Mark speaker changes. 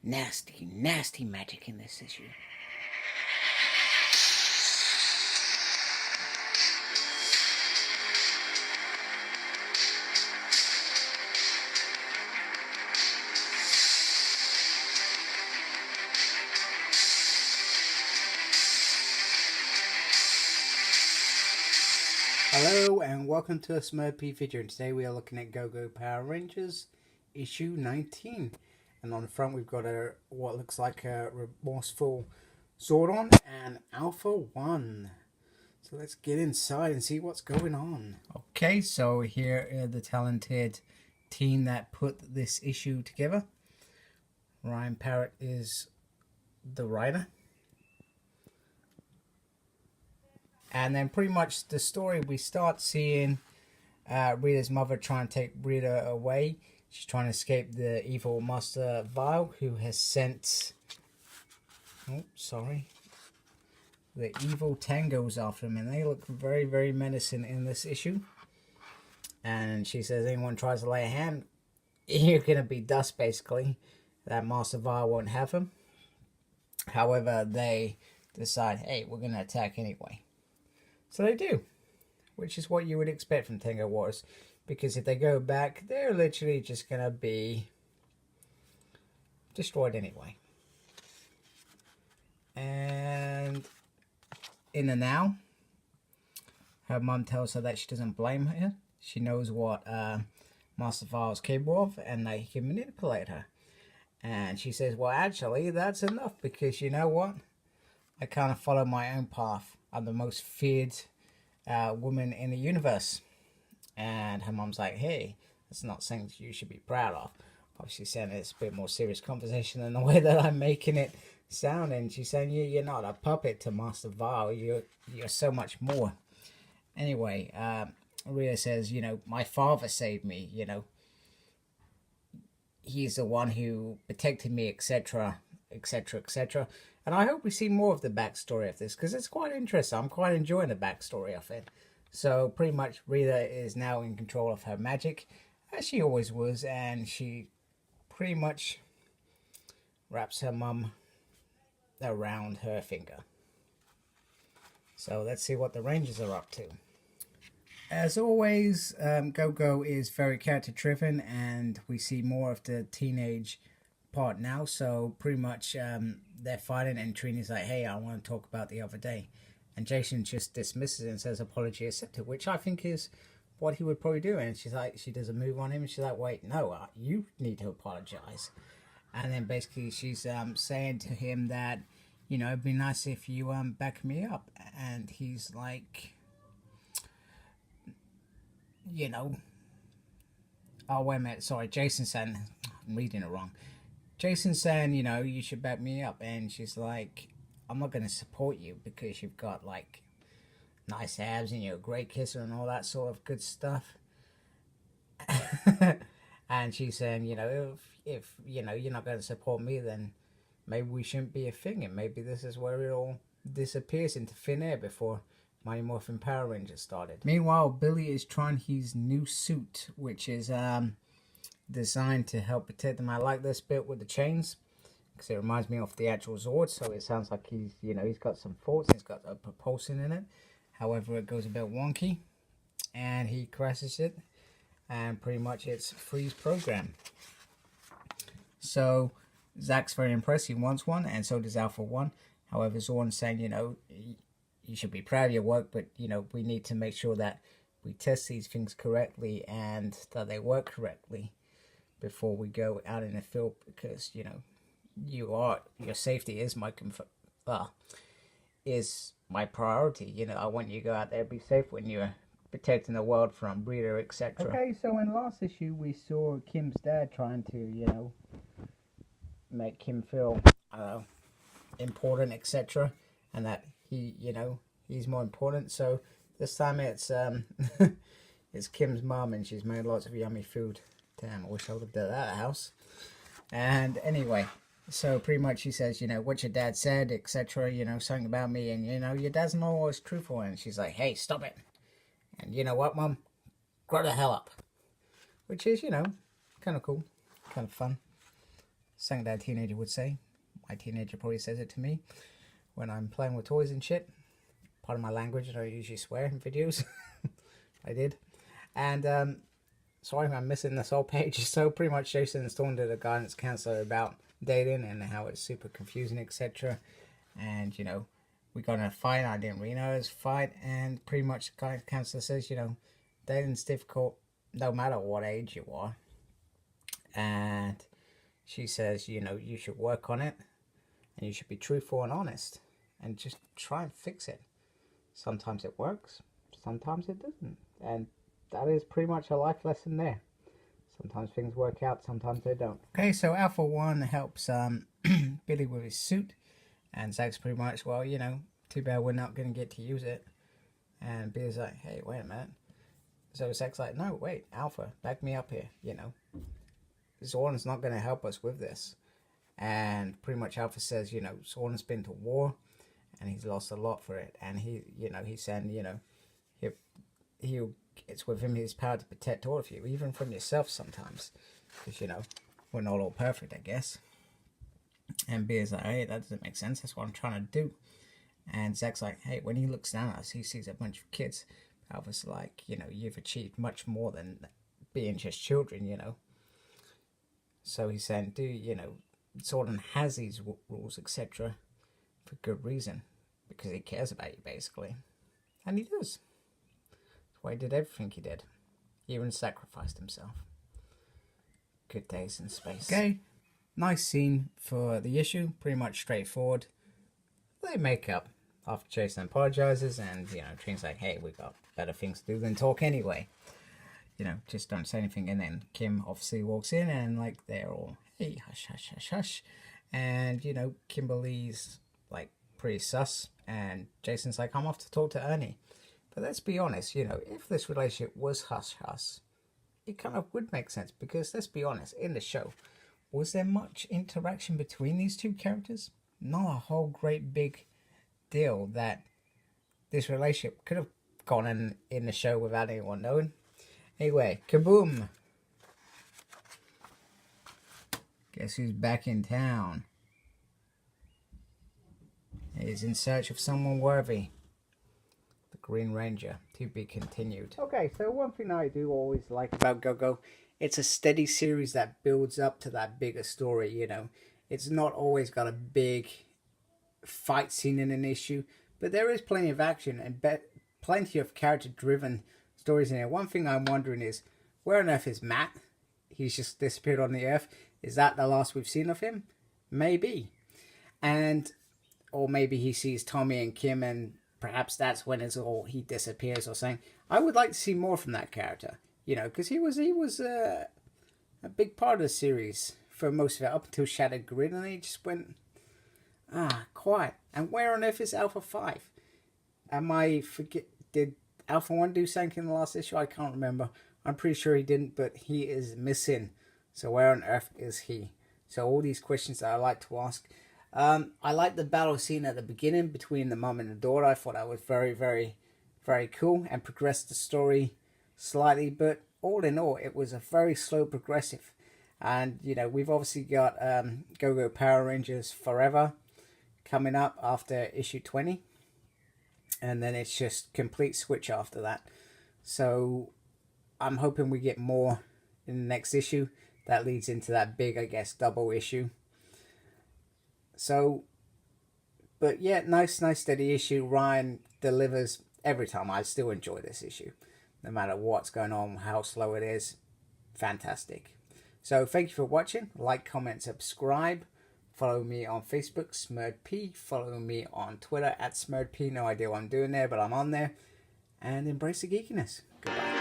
Speaker 1: nasty, nasty magic in this issue. Hello and welcome to a Smurfy video, and today we are looking at Go-Go Power Rangers issue 19, and on the front we've got what looks like a remorseful Zordon and Alpha 1. So let's get inside and see what's going on. Okay, so here are the talented team that put this issue together. Ryan Parrott is the writer. And then pretty much the story, we start seeing Rita's mother trying to take Rita away. She's trying to escape the evil Master Vile, who has sent... Oh, sorry. The evil Tangos after them, and they look very, very menacing in this issue. And she says, anyone tries to lay a hand, you're going to be dust, basically. That Master Vile won't have him. However, they decide, hey, we're going to attack anyway. So they do, which is what you would expect from Tango Wars, because if they go back, they're literally just going to be destroyed anyway. And in the now, her mum tells her that she doesn't blame her. She knows what Master Vile is capable of, and that he can manipulate her. And she says, well, actually, that's enough, because you know what? I kind of follow my own path. I'm the most feared woman in the universe. And her mom's like, hey, that's not something you should be proud of. Obviously saying it's a bit more serious conversation than the way that I'm making it sound. And she's saying, you're not a puppet to Master Vile. You're so much more. Anyway, Rhea says, you know, my father saved me, you know. He's the one who protected me, etc., etc., etc. And I hope we see more of the backstory of this, because it's quite interesting. I'm quite enjoying the backstory of it. So pretty much Rita is now in control of her magic, as she always was, and she pretty much wraps her mum around her finger. So let's see what the Rangers are up to. As always, Go-Go is very character driven, and we see more of the teenage part now. So pretty much they're fighting, and Trini's like, hey, I want to talk about the other day. And Jason just dismisses it and says apology accepted, which I think is what he would probably do. And she's like, she does a move on him, and she's like, wait, no, you need to apologize. And then basically she's saying to him that, you know, it'd be nice if you back me up. And he's like, you know, oh, wait a minute, sorry, Jason saying, I'm reading it wrong. Jason's saying, you know, you should back me up. And she's like, I'm not going to support you because you've got, like, nice abs and you're a great kisser and all that sort of good stuff. And she's saying, you know, if you know, you're not going to support me, then maybe we shouldn't be a thing. And maybe this is where it all disappears into thin air before Mighty Morphin Power Rangers started. Meanwhile, Billy is trying his new suit, which is designed to help protect them. I like this bit with the chains because it reminds me of the actual Zord, so it sounds like he's, you know, he's got some force, he's got a propulsion in it. However, it goes a bit wonky, and he crashes it, and pretty much it's freeze program. So Zach's very impressed, he wants one, and so does Alpha 1. However, Zord's saying, you know, you should be proud of your work, but, you know, we need to make sure that we test these things correctly and that they work correctly before we go out in the field, because, you know, your safety is my priority. You know, I want you to go out there and be safe when you're protecting the world from Rita, etc. Okay, so in last issue we saw Kim's dad trying to, you know, make Kim feel important, etc., and that he, you know, he's more important. So this time it's it's Kim's mum, and she's made lots of yummy food. Damn, I wish I lived at that house. And anyway, so pretty much she says, you know, what your dad said, etc., you know, something about me, and, you know, your dad's not always truthful. And she's like, hey, stop it. And you know what, Mum? Grow the hell up. Which is, you know, kind of cool, kind of fun. something that a teenager would say. My teenager probably says it to me when I'm playing with toys and shit. Part of my language, I don't usually swear in videos. I did. And sorry if I'm missing this whole page. So pretty much Jason's talking to the guidance counselor about dating and how it's super confusing, etc. And, you know, we got in a fight. I didn't really know it was a fight. And pretty much the guidance counselor says, you know, dating's difficult no matter what age you are. And she says, you know, you should work on it. And you should be truthful and honest. And just try and fix it. Sometimes it works. Sometimes it doesn't. And that is pretty much a life lesson there. Sometimes things work out, sometimes they don't. Okay, so Alpha 1 helps Billy with his suit. And Zach's pretty much, well, you know, too bad we're not going to get to use it. And Billy's like, hey, wait a minute. So Zach's like, no, wait, Alpha, back me up here, you know. Zordon's not going to help us with this. And pretty much Alpha says, you know, Zordon's been to war. And he's lost a lot for it. And he, you know, he's saying, you know, it's within his power to protect all of you, even from yourself sometimes. Because, you know, we're not all perfect, I guess. And Beer's like, hey, that doesn't make sense. That's what I'm trying to do. And Zach's like, hey, when he looks down at us, he sees a bunch of kids. Alpha's like, you know, you've achieved much more than being just children, you know. So he's saying, you know, Zordon has these rules, etc. for good reason. Because he cares about you, basically. And he does. That's why he did everything he did. He even sacrificed himself. Good days in space. Okay, nice scene for the issue. Pretty much straightforward. They make up after Jason apologizes, and, you know, Trin's like, hey, we got better things to do than talk anyway. You know, just don't say anything. And then Kim obviously walks in, and, like, they're all, hey, hush, hush, hush, hush. And, you know, Kimberly's, like, pretty sus. And Jason's like, I'm off to talk to Ernie. But let's be honest, you know, if this relationship was hush-hush, it kind of would make sense. Because, let's be honest, in the show, was there much interaction between these two characters? Not a whole great big deal that this relationship could have gone in the show without anyone knowing. Anyway, kaboom! Guess who's back in town? He's in search of someone worthy. The Green Ranger, to be continued. Okay, so one thing I do always like about Go-Go, it's a steady series that builds up to that bigger story, you know. It's not always got a big fight scene in an issue, but there is plenty of action and plenty of character-driven stories in it. One thing I'm wondering is, where on earth is Matt? He's just disappeared on the earth. Is that the last we've seen of him? Maybe. Or maybe he sees Tommy and Kim, and perhaps that's when he disappears or something. I would like to see more from that character, you know, because he was a big part of the series for most of it, up until Shattered Grid, and he just went, quiet. And where on earth is Alpha 5? Did Alpha 1 do something in the last issue? I can't remember. I'm pretty sure he didn't, but he is missing. So where on earth is he? So all these questions that I like to ask. I like the battle scene at the beginning between the mum and the daughter. I thought that was very, very, very cool and progressed the story slightly. But all in all, it was a very slow progressive. And, you know, we've obviously got Go-Go Power Rangers Forever coming up after issue 20. And then it's just complete switch after that. So I'm hoping we get more in the next issue. That leads into that big, I guess, double issue. So, but yeah, nice steady issue. Ryan delivers every time. I still enjoy this issue. No matter what's going on, how slow it is. Fantastic. So, thank you for watching. Like, comment, subscribe. Follow me on Facebook, SmurredP. Follow me on Twitter, @SmurredP. No idea what I'm doing there, but I'm on there. And embrace the geekiness. Goodbye.